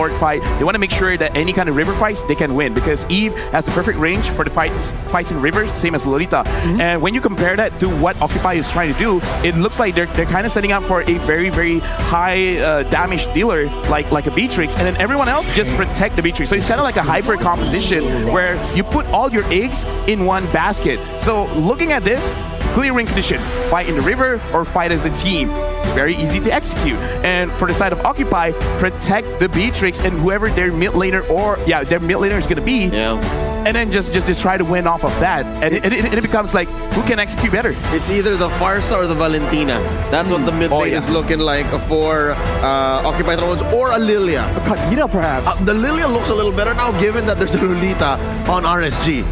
orc fight, they want to make sure that any kind of river fights, they can win. Because Eve has the perfect range for the fights in river, same as Lolita. And when you compare that to what Occupy is trying to do, it looks like they're kind of setting up for a very, very high damage dealer like a Beatrix, and then everyone else just protect the Beatrix. So it's kind of like a hyper composition where you put all your eggs in one basket. So looking at this, clear win condition, fight in the river or fight as a team. Very easy to execute. And for the side of Occupy, protect the Beatrix and whoever their mid laner their mid laner is going to be. Yeah. And then just try to win off of that. And it becomes like, who can execute better? It's either the Farsa or the Valentina. That's what the mid lane is looking like for Occupy Thrones or a Lilia. A Khadira, perhaps. The Lilia looks a little better now, given that there's a Lolita on RSG.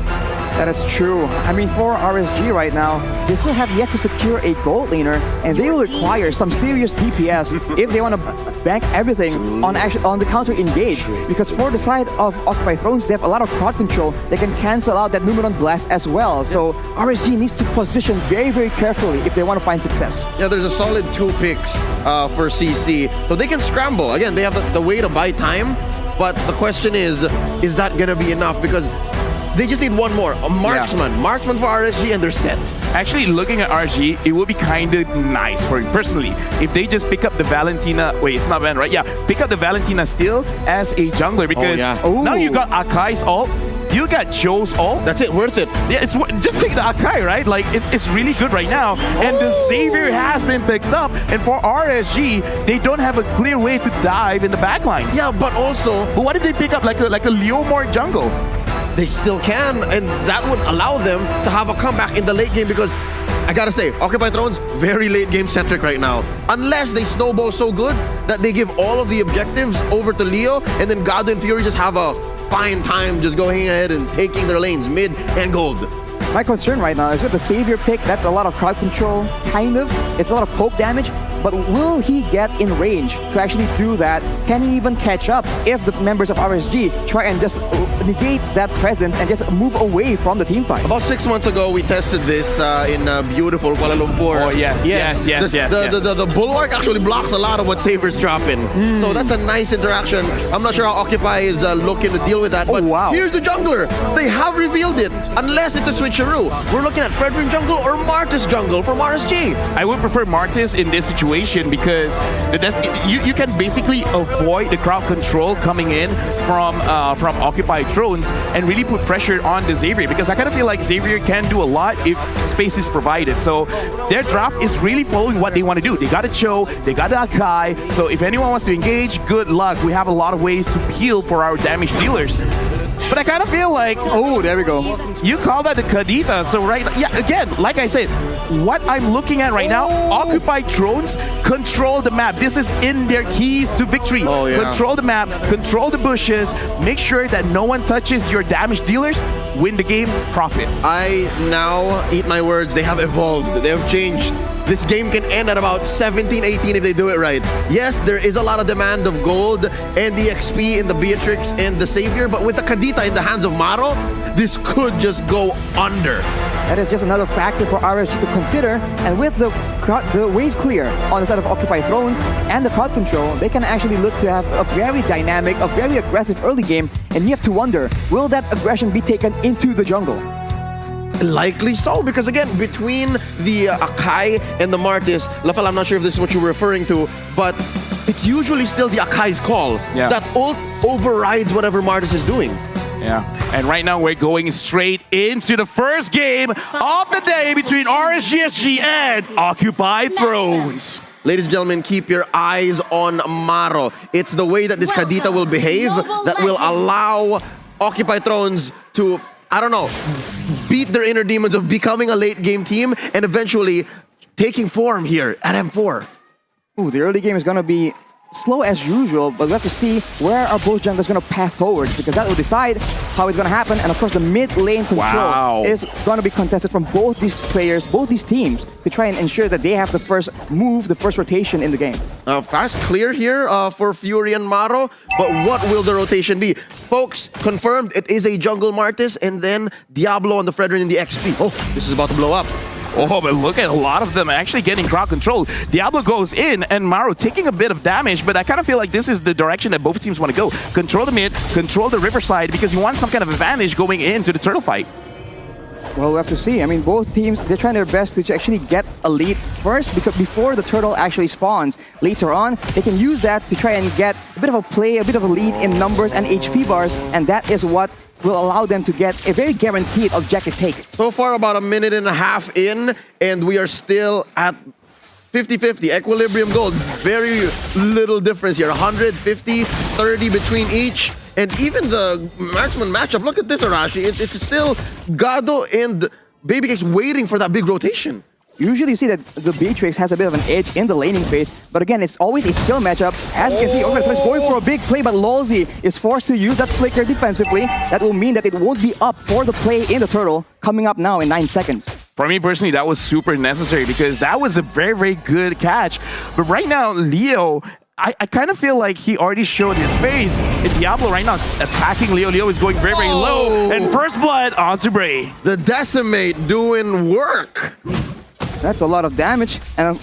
That is true. I mean, for RSG right now, they still have yet to secure a gold laner, and they will require some serious DPS if they want to bank everything on the counter engage. Because for the side of Occupy Thrones, they have a lot of crowd control. They can cancel out that Numeron Blast as well. So RSG needs to position very, very carefully if they want to find success. Yeah, there's a solid 2 picks for CC. So they can scramble. Again, they have the way to buy time. But the question is that going to be enough? Because they just need one more. A marksman. Marksman for RSG and they're set. Actually, looking at RSG, it would be kind of nice for me personally if they just pick up the Valentina. Wait, it's not Van, right? Yeah, pick up the Valentina still as a jungler because now you got Akai's ult. You got Joe's ult. That's it, worth it. Yeah, it's just take the Akai, right? Like it's really good right now. And the Xavier has been picked up. And for RSG, they don't have a clear way to dive in the backlines. Yeah, but also, but what if they pick up like a Leomord jungle? They still can, and that would allow them to have a comeback in the late game because I gotta say, Occupy Thrones, very late game centric right now. Unless they snowball so good that they give all of the objectives over to Leo, and then God and Fury just have a fine time just going ahead and taking their lanes, mid and gold. My concern right now is with the Savior pick, that's a lot of crowd control, kind of. It's a lot of poke damage. But will he get in range to actually do that? Can he even catch up if the members of RSG try and just negate that presence and just move away from the team fight? About 6 months ago, we tested this in beautiful Kuala Lumpur. Oh, yes. The Bulwark actually blocks a lot of what Saber's dropping. So that's a nice interaction. I'm not sure how Occupy is looking to deal with that. But here's the jungler. They have revealed it. Unless it's a switcheroo. We're looking at Fredrin jungle or Martis jungle from RSG. I would prefer Martis in this situation because you can basically avoid the crowd control coming in from Occupied Thrones and really put pressure on the Xavier, because I kind of feel like Xavier can do a lot if space is provided. So their draft is really following what they want to do. They got a Cho, they got the Akai, so if anyone wants to engage, good luck. We have a lot of ways to heal for our damage dealers. But I kind of feel like, oh, there we go. You call that the Kadita. So again, like I said, what I'm looking at right now, Occupied Thrones control the map. This is in their keys to victory. Control the map, control the bushes, make sure that no one touches your damage dealers, win the game, profit. I now eat my words. They have evolved. They have changed. This game can end at about 17, 18 if they do it right. Yes, there is a lot of demand of gold and the XP in the Beatrix and the Savior, but with the Kadita in the hands of Maro, this could just go under. That is just another factor for RSG to consider, and with the wave clear on the side of Occupy Thrones and the crowd control, they can actually look to have a very dynamic, a very aggressive early game, and you have to wonder, will that aggression be taken into the jungle? Likely so, because again, between the Akai and the Martis, Lafel, I'm not sure if this is what you were referring to, but it's usually still the Akai's call. That ult overrides whatever Martis is doing. Yeah, and right now we're going straight into the first game of the day between RSG and Occupy Thrones. Ladies and gentlemen, keep your eyes on Maro. It's the way that this Kadita will behave that will allow Occupy Thrones to, I don't know, beat their inner demons of becoming a late game team and eventually taking form here at M4. Ooh, the early game is going to be slow as usual, but we have to see where are both junglers going to pass towards, because that will decide how it's going to happen. And of course, the mid lane control is going to be contested from both these players, both these teams, to try and ensure that they have the first move, the first rotation in the game. Fast clear here for Fury and Maro, but what will the rotation be? Folks, confirmed, it is a jungle Martis and then Diablo on the Fredrin in the XP. Oh, this is about to blow up. Oh, but look at a lot of them actually getting crowd control. Diablo goes in, and Maru taking a bit of damage, but I kind of feel like this is the direction that both teams want to go. Control the mid, control the river side, because you want some kind of advantage going into the turtle fight. Well, we'll have to see. I mean, both teams, they're trying their best to actually get a lead first, because before the turtle actually spawns. Later on, they can use that to try and get a bit of a play, a bit of a lead in numbers and HP bars, and that is what will allow them to get a very guaranteed objective take. So far, about a minute and a half in, and we are still at 50-50, equilibrium gold. Very little difference here. 150, 30 between each. And even the marksman matchup, look at this, Arashi. It's still Gado and Babycakes waiting for that big rotation. Usually you see that the Beatrix has a bit of an edge in the laning phase, but again, it's always a skill matchup. As you can see, Overthrow is going for a big play, but Lolzy is forced to use that flicker defensively. That will mean that it won't be up for the play in the turtle, coming up now in 9 seconds. For me personally, that was super necessary because that was a very, very good catch. But right now, Leo, I kind of feel like he already showed his face. And Diablo right now attacking Leo. Leo is going very, very low. And first blood onto Bray. The Decimate doing work. That's a lot of damage, and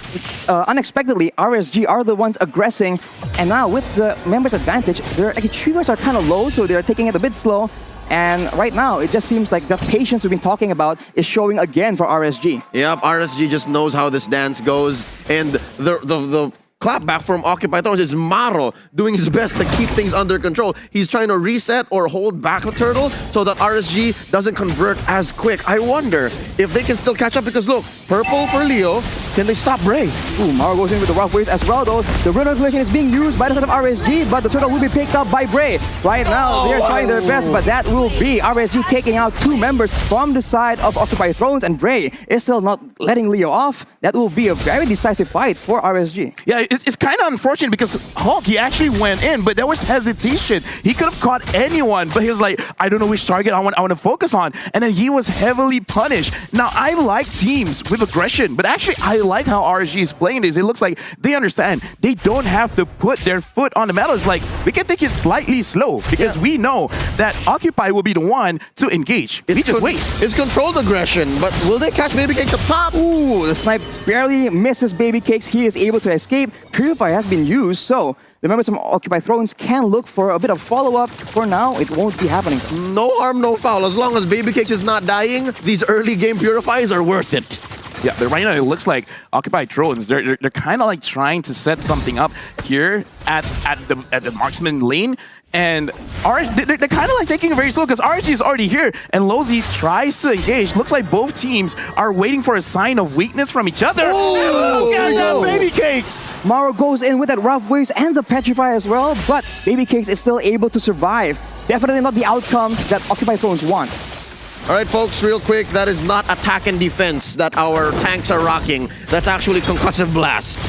unexpectedly, RSG are the ones aggressing, and now with the members' advantage, their triggers are kind of low, so they're taking it a bit slow, and right now, it just seems like the patience we've been talking about is showing again for RSG. Yep, RSG just knows how this dance goes, and the clapback from Occupy Thrones is Maro doing his best to keep things under control. He's trying to reset or hold back the turtle so that RSG doesn't convert as quick. I wonder if they can still catch up because look, purple for Leo. Can they stop Bray? Ooh, Maro goes in with the rough waves as well though. The Riddle Collision is being used by the side of RSG, but the turtle will be picked up by Bray. Right now, they're trying their best, but that will be RSG taking out 2 members from the side of Occupy Thrones, and Bray is still not letting Leo off. That will be a very decisive fight for RSG. Yeah, it's kind of unfortunate because Hulk, he actually went in, but there was hesitation. He could have caught anyone, but he was like, I don't know which target I want to focus on. And then he was heavily punished. Now, I like teams with aggression, but actually, I like how RSG is playing this. It looks like they understand they don't have to put their foot on the metal. It's like, we can take it slightly slow because we know that Occupy will be the one to engage. We just wait. It's controlled aggression, but will they catch Babycakes up top? Ooh, the snipe barely misses Babycakes. He is able to escape. Purify has been used, so the members from Occupy Thrones can look for a bit of follow-up. For now, it won't be happening. No harm, no foul. As long as Babycakes is not dying, these early game Purifies are worth it. Yeah, but right now it looks like Occupy Thrones, they're kind of like trying to set something up here at the marksman lane. And they're kind of like taking it very slow because RSG is already here and Lolzy tries to engage. Looks like both teams are waiting for a sign of weakness from each other. Look at that Babycakes! Maro goes in with that rough waves and the petrify as well, but Babycakes is still able to survive. Definitely not the outcome that Occupy Thrones want. All right, folks, real quick, that is not attack and defense that our tanks are rocking. That's actually concussive blast.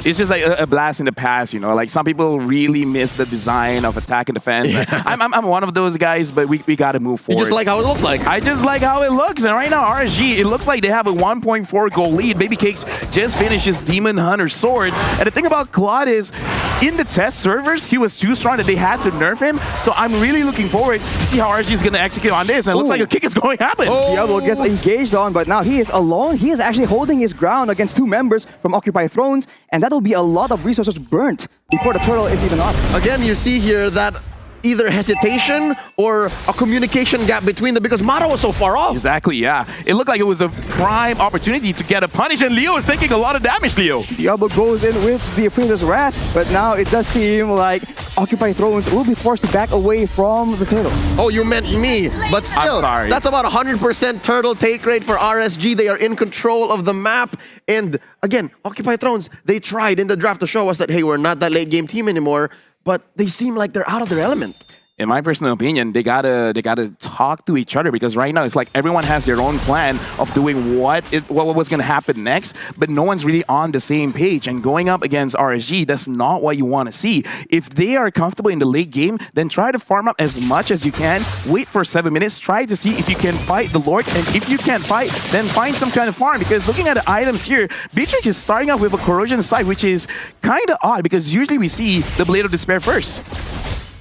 It's just like a blast in the past, you know. Like some people really miss the design of attack and defense. Yeah. I'm one of those guys, but we got to move forward. You just like how it looks like. I just like how it looks. And right now, RSG, it looks like they have a 1.4 goal lead. Babycakes just finished his Demon Hunter sword. And the thing about Claude is, in the test servers, he was too strong that they had to nerf him. So I'm really looking forward to see how RSG is going to execute on this. And it looks like a kick is going to happen. Diablo gets engaged on, but now he is alone. He is actually holding his ground against 2 members from Occupy Thrones, and that'll be a lot of resources burnt before the turtle is even up. Again, you see here that either hesitation or a communication gap between them because Maro was so far off. Exactly, yeah. It looked like it was a prime opportunity to get a punish, and Leo is taking a lot of damage, Leo. Diablo goes in with the Apprentice's Wrath, but now it does seem like Occupy Thrones will be forced to back away from the turtle. Oh, you meant me. But still, I'm sorry. That's about 100% turtle take rate for RSG. They are in control of the map. And again, Occupy Thrones, they tried in the draft to show us that, hey, we're not that late game team anymore. But they seem like they're out of their element. In my personal opinion, they gotta talk to each other because right now it's like everyone has their own plan of doing what was gonna happen next, but no one's really on the same page. And going up against RSG, that's not what you want to see. If they are comfortable in the late game, then try to farm up as much as you can. Wait for 7 minutes. Try to see if you can fight the Lord, and if you can't fight, then find some kind of farm. Because looking at the items here, Beatrix is starting off with a Corrosion Sight, which is kind of odd because usually we see the Blade of Despair first.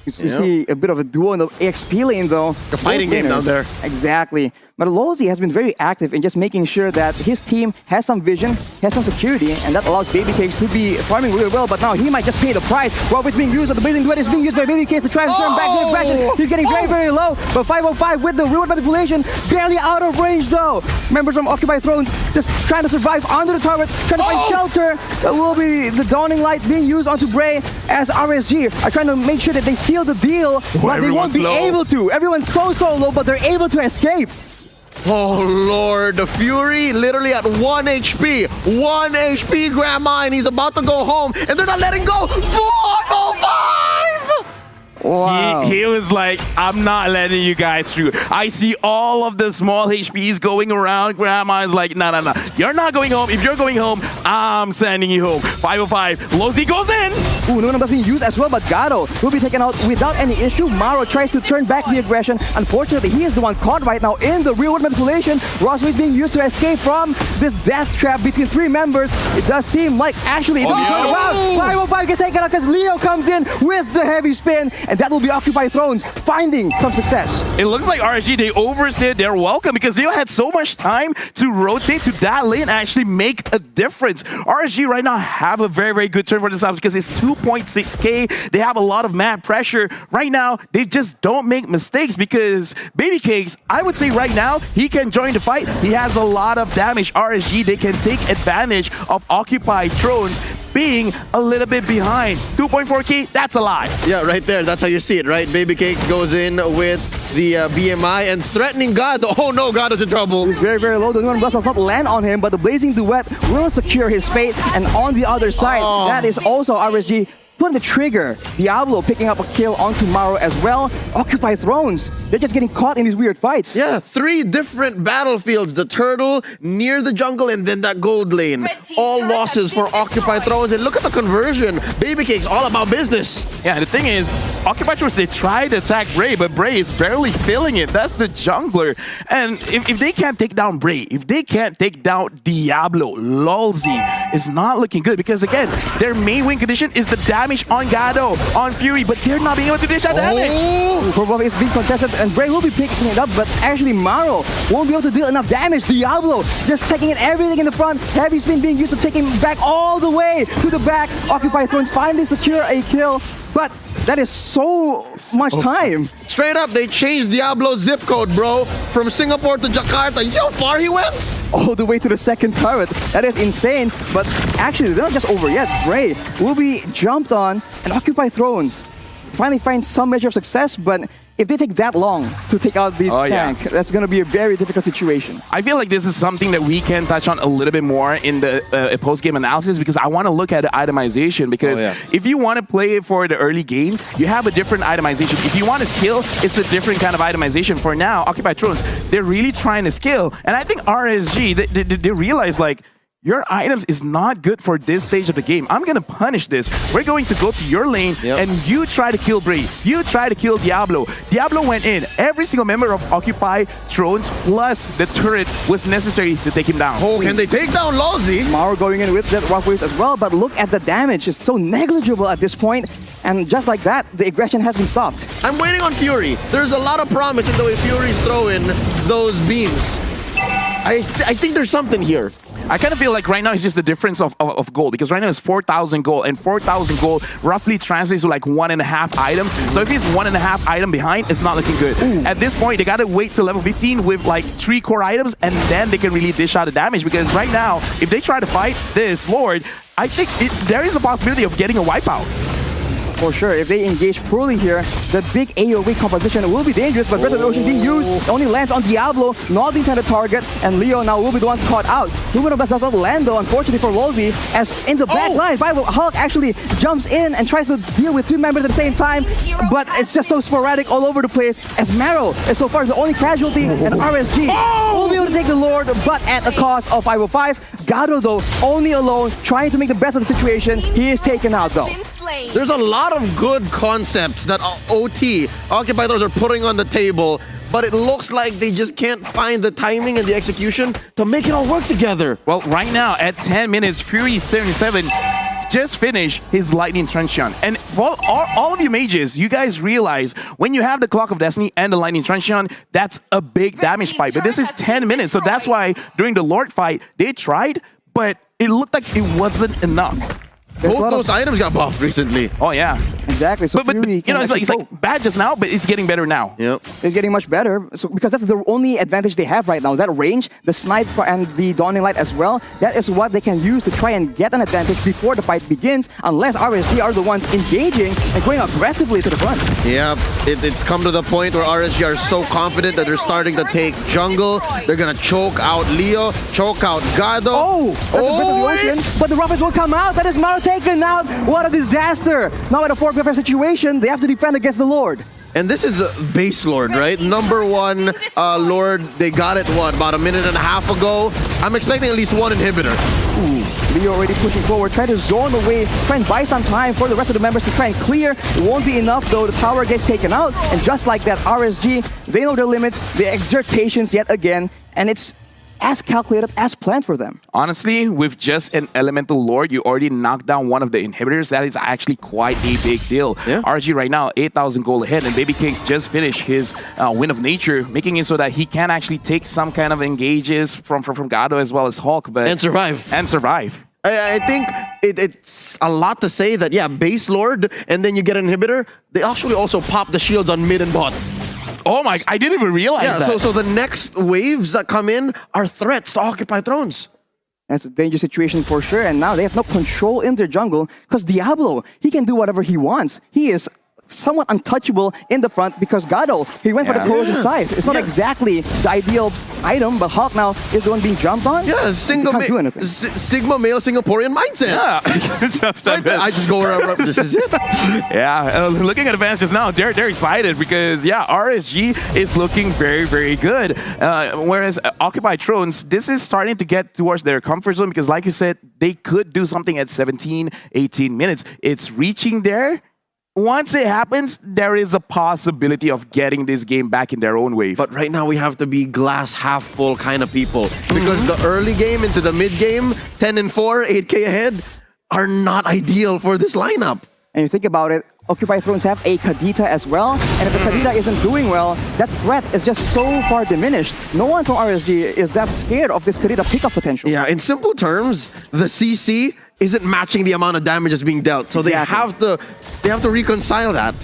You see a bit of a duo in the EXP lane, though. A fighting game down there. Exactly. But Lolzy has been very active in just making sure that his team has some vision, has some security, and that allows Babycakes to be farming really well. But now he might just pay the price. Robert is being used, but the Blazing Duet is being used by Babycakes to try and turn back the aggression. He's getting very, very low. But 505 with the reward manipulation, barely out of range though. Members from Occupy Thrones just trying to survive under the turret, trying to find shelter. That will be the dawning light being used onto Bray as RSG are trying to make sure that they seal the deal, but they won't be able to. Everyone's so low, but they're able to escape. Oh lord, the Fury literally at 1 HP. 1 HP, Grandma, and he's about to go home, and they're not letting go. 405! Wow. He was like, I'm not letting you guys through. I see all of the small HPs going around. Grandma is like, no. You're not going home. If you're going home, I'm sending you home. 505. Lolzy goes in. Ooh, no that's being used as well, but Gado will be taken out without any issue. Maro tries to turn back the aggression. Unfortunately, he is the one caught right now in the real-world manipulation. Rossway is being used to escape from this death trap between 3 members. It does seem like actually it will be turned around. 505 gets taken out because Leo comes in with the heavy spin, and that will be Occupy Thrones finding some success. It looks like RSG, they overstayed their welcome because Leo had so much time to rotate to that lane and actually make a difference. RSG right now have a very, very good turn for themselves because it's 2.6k. They have a lot of mad pressure. Right now, they just don't make mistakes because Babycakes, I would say right now, he can join the fight. He has a lot of damage. RSG, they can take advantage of Occupy Thrones being a little bit behind. 2.4k, that's a lot. Yeah, right there. That's how you see it, right? Babycakes goes in with the BMI and threatening God. Oh no, God is in trouble. He's very, very low. The Nuan Blast does not land on him, but the Blazing Duet will secure his fate. And on the other side, that is also RSG putting the trigger. Diablo picking up a kill onto Maro as well. Occupy Thrones. They're just getting caught in these weird fights. Yeah, 3 different battlefields. The turtle, near the jungle, and then that gold lane. All losses for Occupy Thrones. And look at the conversion. Babycake's all about business. Yeah, the thing is, Occupy Thrones, they tried to attack Bray, but Bray is barely feeling it. That's the jungler. And if they can't take down Bray, if they can't take down Diablo, Lolzy is not looking good because, again, their main win condition is the damage on Gado, on Fury, but they're not being able to dish that damage. Probably is being contested, and Bray will be picking it up, but actually Maro won't be able to deal enough damage. Diablo just taking in everything in the front. Heavy spin being used to take him back all the way to the back. Occupy Thrones finally secure a kill, but that is so much time. Straight up, they changed Diablo's zip code, bro. From Singapore to Jakarta. You see how far he went? All the way to the second turret. That is insane, but actually they're not just over yet. Bray will be jumped on, and Occupy Thrones finally find some measure of success, but if they take that long to take out the tank, that's going to be a very difficult situation. I feel like this is something that we can touch on a little bit more in the post-game analysis because I want to look at the itemization because if you want to play for the early game, you have a different itemization. If you want to skill, it's a different kind of itemization. For now, Occupy Thrones, they're really trying to skill. And I think RSG, they realize like, your items is not good for this stage of the game. I'm going to punish this. We're going to go to your lane, and you try to kill Bray. You try to kill Diablo. Diablo went in. Every single member of Occupy Thrones plus the turret was necessary to take him down. Oh, can they take down Lolzy? Maro going in with that rock waves as well, but look at the damage. It's so negligible at this point. And just like that, the aggression has been stopped. I'm waiting on Fury. There's a lot of promise in the way Fury's throwing those beams. I think there's something here. I kind of feel like right now it's just the difference of gold because right now it's 4,000 gold and 4,000 gold roughly translates to like 1.5 items. So if he's 1.5 item behind, it's not looking good. At this point, they got to wait till level 15 with like 3 core items and then they can really dish out the damage because right now, if they try to fight this Lord, I think there is a possibility of getting a wipeout. For sure, if they engage poorly here, the big AoE composition will be dangerous, but Breath of the Ocean being used, it only lands on Diablo, not the intended target, and Leo now will be the one caught out. Movement of Blast does not land though, unfortunately for Lolzy, as in the back line, Hulk actually jumps in and tries to deal with 3 members at the same time, but it's just so sporadic all over the place, as Maro is so far the only casualty, and RSG will be able to take the Lord, but at the cost of 505. Gado though, only alone, trying to make the best of the situation. He is taken out though. There's a lot of good concepts that OT, Occupy Thrones, are putting on the table, but it looks like they just can't find the timing and the execution to make it all work together. Well, right now, at 10 minutes, Fury 77, just finished his Lightning Truncheon. And for all of you mages, you guys realize when you have the Clock of Destiny and the Lightning Truncheon, that's a big damage spike. But this is 10 minutes, so that's why during the Lord fight, they tried, but it looked like it wasn't enough. Both those items got buffed recently. Oh, yeah. Exactly. So But you know, it's like bad just now, but it's getting better now. Yep. It's getting much better, so because that's the only advantage they have right now. That range, the snipe and the Dawning Light as well, that is what they can use to try and get an advantage before the fight begins, unless RSG are the ones engaging and going aggressively to the front. Yeah, it's come to the point where RSG are so confident that they're starting to take jungle. They're going to choke out Leo, choke out Gado. Oh, that's a bit of the ocean, but the Roughers will come out. That is Maro taken out. What a disaster. Now at a 4v4 situation, they have to defend against the Lord. And this is a base Lord, right? Number one Lord, they got it, what, about a minute and a half ago? I'm expecting at least one inhibitor. Ooh, Leo already pushing forward, trying to zone away, try and buy some time for the rest of the members to try and clear. It won't be enough though, the tower gets taken out, and just like that, RSG, they know their limits, they exert patience yet again, and it's as calculated, as planned for them. Honestly, with just an Elemental Lord, you already knocked down one of the inhibitors. That is actually quite a big deal. Yeah. RSG right now, 8,000 gold ahead, and Baby Cakes just finished his Wind of Nature, making it so that he can actually take some kind of engages from Gado as well as Hulk. And survive. I think it's a lot to say that, yeah, base Lord, and then you get an inhibitor. They actually also pop the shields on mid and bot. Oh my, I didn't even realize that. So the next waves that come in are threats to Occupy Thrones. That's a dangerous situation for sure, and now they have no control in their jungle, because Diablo, he can do whatever he wants. He is somewhat untouchable in the front because Gado, he went for the corrosion scythe. It's not exactly the ideal item, but Hulk now is the one being jumped on. Yeah, Sigma male Singaporean mindset. Yeah. I just go around, this is it. Yeah, looking at advance just now, they're excited because, yeah, RSG is looking very, very good. Whereas Occupy Thrones, this is starting to get towards their comfort zone because, like you said, they could do something at 17, 18 minutes. It's reaching there. Once it happens, there is a possibility of getting this game back in their own wave. But right now we have to be glass half full kind of people. Because the early game into the mid game, 10 and 4, 8k ahead, are not ideal for this lineup. And you think about it, Occupy Thrones have a Kadita as well, and if the Kadita isn't doing well, that threat is just so far diminished. No one from RSG is that scared of this Kadita pickup potential. Yeah, in simple terms, the CC isn't matching the amount of damage that's being dealt. So they have to reconcile that.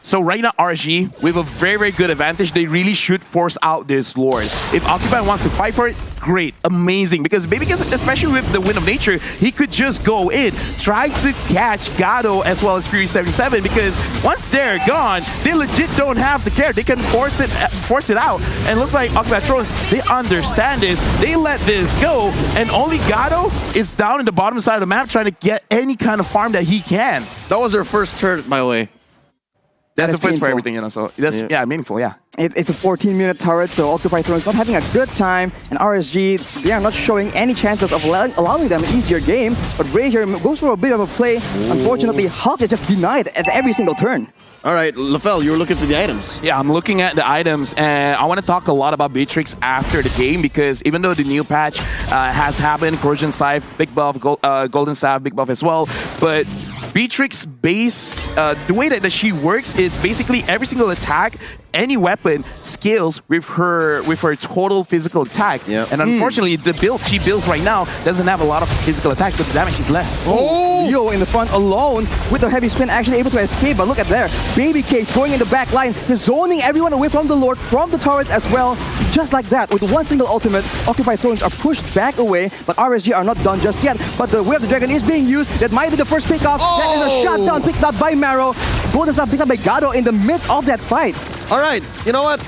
So right now, RSG, with a very, very good advantage, they really should force out this Lord. If Occupy wants to fight for it, great, amazing. Because especially with the Wind of Nature, he could just go in, try to catch Gado as well as Fury 77, because once they're gone, they legit don't have to care. They can force it out. And it looks like Occupy Thrones, they understand this. They let this go, and only Gado is down in the bottom side of the map trying to get any kind of farm that he can. That was their first turret, by the way. That's the first for everything, you know, so that's, yeah, meaningful, yeah. It's a 14-minute turret, so Occupy Thrones not having a good time, and RSG, they are not showing any chances of allowing them an easier game, but Ray here goes for a bit of a play. Unfortunately, Hulk is just denied at every single turn. All right, Lafell, you were looking for the items. Yeah, I'm looking at the items, and I want to talk a lot about Beatrix after the game, because even though the new patch has happened, Corrosion Scythe, big buff, Golden Staff, big buff as well, but Beatrix base, the way that she works is basically every single attack, any weapon scales with her total physical attack. Yep. And unfortunately, the build she builds right now doesn't have a lot of physical attacks, so the damage is less. Oh! Leo in the front alone with the heavy spin, actually able to escape, but look at there. Baby Case going in the back line, zoning everyone away from the Lord, from the turrets as well. Just like that, with one single ultimate, Occupy Thrones are pushed back away, but RSG are not done just yet. But the Way of the Dragon is being used. That might be the first pickoff. That is a shutdown picked up by Maro. Golden Staff picked up by Gado in the midst of that fight. All right, you know what?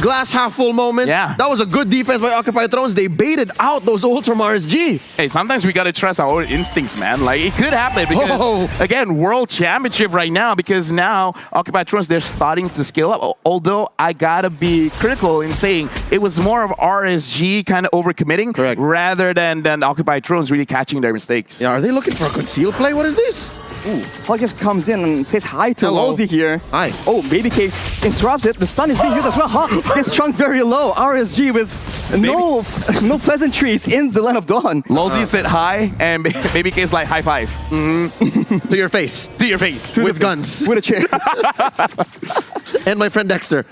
Glass half full moment. Yeah. That was a good defense by Occupy Thrones. They baited out those ults from RSG. Hey, sometimes we gotta trust our own instincts, man. Like, it could happen because, again, World Championship right now, because now Occupy Thrones, they're starting to scale up. Although, I gotta be critical in saying it was more of RSG kind of overcommitting. Correct. Rather than Occupy Thrones really catching their mistakes. Yeah, are they looking for a conceal play? What is this? Ooh, Hulk just comes in and says hi to Losey here. Hi. Oh, Baby Case interrupts it. The stun is being used as well. Hulk gets chunked very low. RSG with no pleasantries in the Land of Dawn. Lolzy said hi, and Baby K's like high five. To your face. To your face. With guns. With a chair. And my friend Dexter.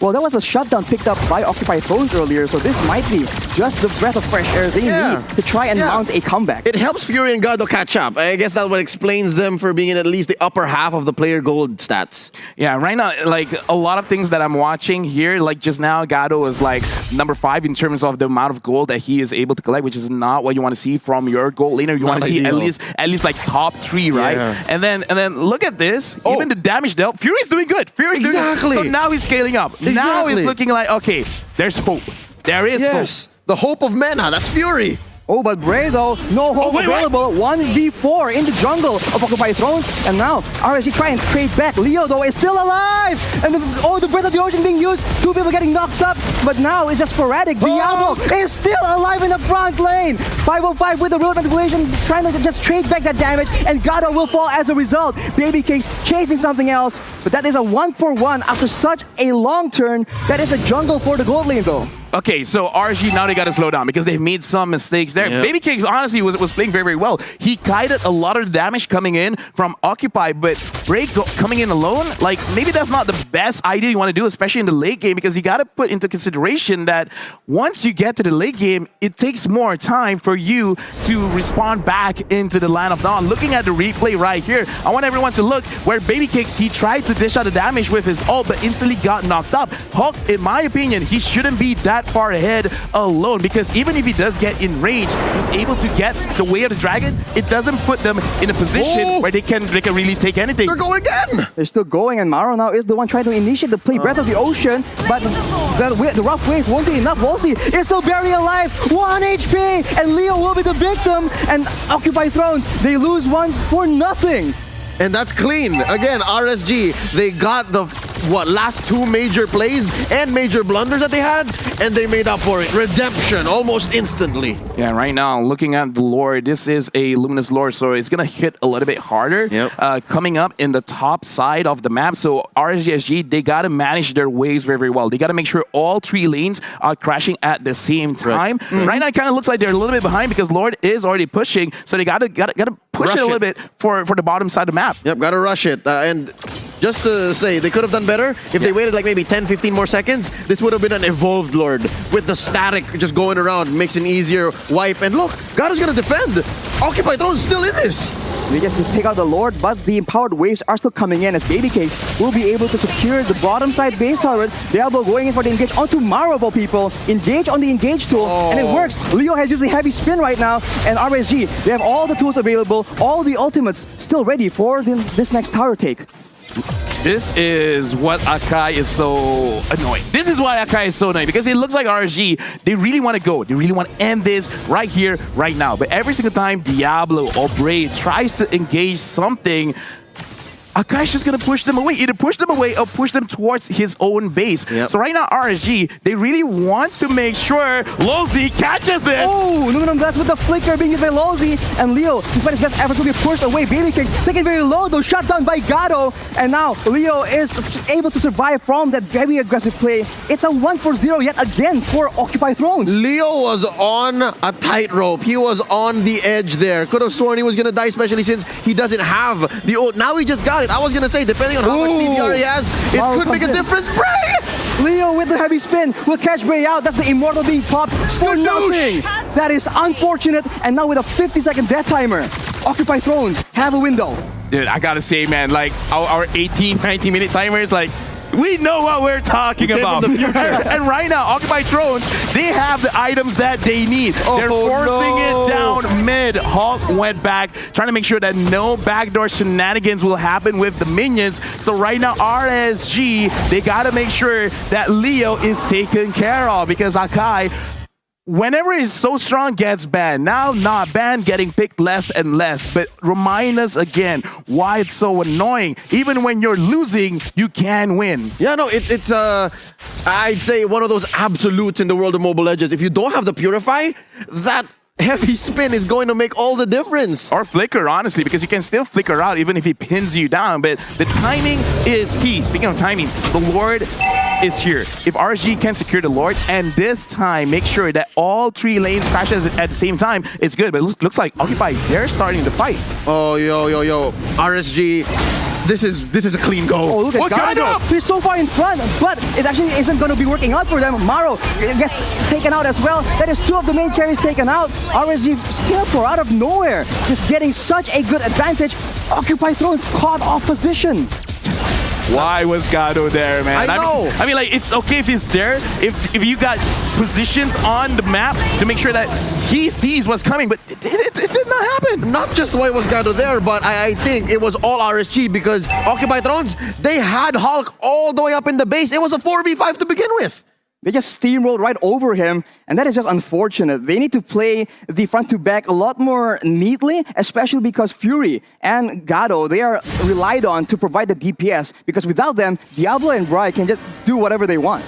Well, that was a shutdown picked up by Occupy Thrones earlier, so this might be just the breath of fresh air they need to try and mount a comeback. It helps Fury and Gado catch up. I guess that's what explains them for being in at least the upper half of the player gold stats. Yeah, right now, like a lot of things that I'm watching here, like just now, Gado is like number 5 in terms of the amount of gold that he is able to collect, which is not what you want to see from your gold laner. You want to see at least like top 3, right? Yeah. And then look at this. Even the damage dealt, Fury's doing good. Fury's doing good. So now he's scaling up. Now it's looking like, okay, there's hope. There is hope. The hope of mana. That's Fury. Oh, but Bray, though, no hope available. 1v4 in the jungle of Occupy Thrones. And now, RSG try and trade back. Leo, though, is still alive. And the Breath of the Ocean being used. 2 people getting knocked up. But now it's just sporadic. Diablo is still alive in the front lane. 505 with the Road Manipulation, trying to just trade back that damage. And Gado will fall as a result. Baby Cakes chasing something else. But that is a 1-for-1 after such a long turn. That is a jungle for the gold lane, though. Okay, so RSG, now they got to slow down because they've made some mistakes there. Baby Cakes, honestly, was playing very, very well. He kited a lot of the damage coming in from Occupy, but Break coming in alone, like, maybe that's not the best idea you want to do, especially in the late game, because you got to put into consideration that once you get to the late game, it takes more time for you to respond back into the Land of Dawn. Looking at the replay right here, I want everyone to look where Baby Cakes, he tried to dish out the damage with his ult, but instantly got knocked up. Hulk, in my opinion, he shouldn't be that far ahead alone, because even if he does get in range, he's able to get the way of the dragon. It doesn't put them in a position where they can really take anything. They're going again. They're still going, and Maro now is the one trying to initiate the play Breath of the Ocean, but the rough waves won't be enough. Wolsey is still very alive, 1 HP, and Leo will be the victim, and Occupy Thrones, they lose 1 for nothing. And that's clean. Again, RSG, they got the last 2 major plays and major blunders that they had, and they made up for it. Redemption almost instantly. Yeah, right now, looking at the lore, this is a Luminous lore, so it's going to hit a little bit harder coming up in the top side of the map. So RSG, they got to manage their waves very, very well. They got to make sure all 3 lanes are crashing at the same time. Right now, it kind of looks like they're a little bit behind because Lord is already pushing, so they got to push it a little bit for the bottom side of the map. Yep, got to rush it. And just to say, they could have done better if they waited like maybe 10, 15 more seconds. This would have been an evolved Lord with the static just going around, makes an easier wipe. And look, Gado's going to defend. Occupy Throne's still in this. They just take out the Lord, but the empowered waves are still coming in as Baby Cakes will be able to secure the bottom side base turret. Diablo going in for the engage onto Maro, of all people. Engage on the engage tool, and it works. Leo has used the heavy spin right now, and RSG, they have all the tools available, all the ultimates still ready for this next tower take. This is what Akai is so annoying. This is why Akai is so annoying, because it looks like RSG, they really want to go. They really want to end this right here, right now. But every single time Diablo or Bray tries to engage something, Akai's just going to push them away. Either push them away or push them towards his own base. So right now, RSG, they really want to make sure Lolzy catches this. Oh, aluminum glass with the flicker being used by Lolzy. And Leo, despite his best efforts, will be pushed away. Baby Cakes taken very low, though, shut down by Gado. And now Leo is able to survive from that very aggressive play. It's a 1-for-0 yet again for Occupy Thrones. Leo was on a tightrope. He was on the edge there. Could have sworn he was going to die, especially since he doesn't have the ult. Now he just got it. I was going to say, depending on how much CDR he has, it could make a difference. Bray! Leo with the heavy spin will catch Bray out. That's the Immortal being popped for nothing. That is unfortunate. And now with a 50-second death timer, Occupy Thrones have a window. Dude, I got to say, man, like our 18, 19-minute timer is like, we know what we're talking about. And right now, Occupy Thrones, they have the items that they need. They're forcing it down mid. Hulk went back, trying to make sure that no backdoor shenanigans will happen with the minions. So right now, RSG, they got to make sure that Leo is taken care of, because Akai, whenever he's so strong, gets banned. Now, not banned, getting picked less and less. But remind us again why it's so annoying. Even when you're losing, you can win. Yeah, no, it's I'd say one of those absolutes in the world of Mobile Legends. If you don't have the Purify, that heavy spin is going to make all the difference. Or flicker, honestly, because you can still flicker out even if he pins you down. But the timing is key. Speaking of timing, the Lord is here. If RSG can secure the Lord, and this time make sure that all 3 lanes crashes at the same time, it's good. But it looks like Occupy, they're starting the fight. Oh, yo. RSG, this is a clean go. Oh, look at Gado. He's so far in front, but it actually isn't going to be working out for them. Maro gets taken out as well. That is 2 of the main carries taken out. RSG Singapore out of nowhere, just getting such a good advantage. Occupy Thrones caught off position. Why was Gado there, man? I know. I mean, like, it's okay if he's there, if you got positions on the map to make sure that he sees what's coming, but it did not happen. Not just why was Gado there, but I think it was all RSG because Occupy Thrones, they had Hulk all the way up in the base. It was a 4v5 to begin with. They just steamrolled right over him, and that is just unfortunate. They need to play the front to back a lot more neatly, especially because Fury and Gado, they are relied on to provide the DPS, because without them, Diablo and Bri can just do whatever they want.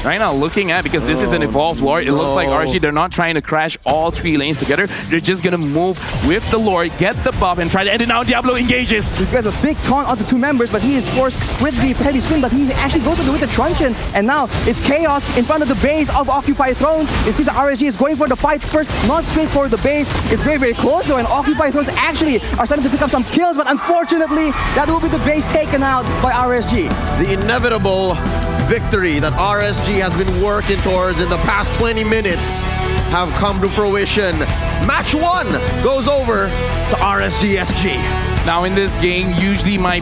Right now, looking at, because this is an evolved Lord, it looks like RSG, they're not trying to crash all 3 lanes together. They're just going to move with the Lord, get the buff, and try to end it. Now Diablo engages. He gets a big taunt onto 2 members, but he is forced with the heavy spin, but he actually goes with the truncheon, and now it's chaos in front of the base of Occupy Thrones. It seems that RSG is going for the fight first, not straight for the base. It's very, very close though, and Occupy Thrones actually are starting to pick up some kills, but unfortunately, that will be the base taken out by RSG. The inevitable victory that RSG has been working towards in the past 20 minutes have come to fruition. Match 1 goes over to RSG SG. Now in this game, usually my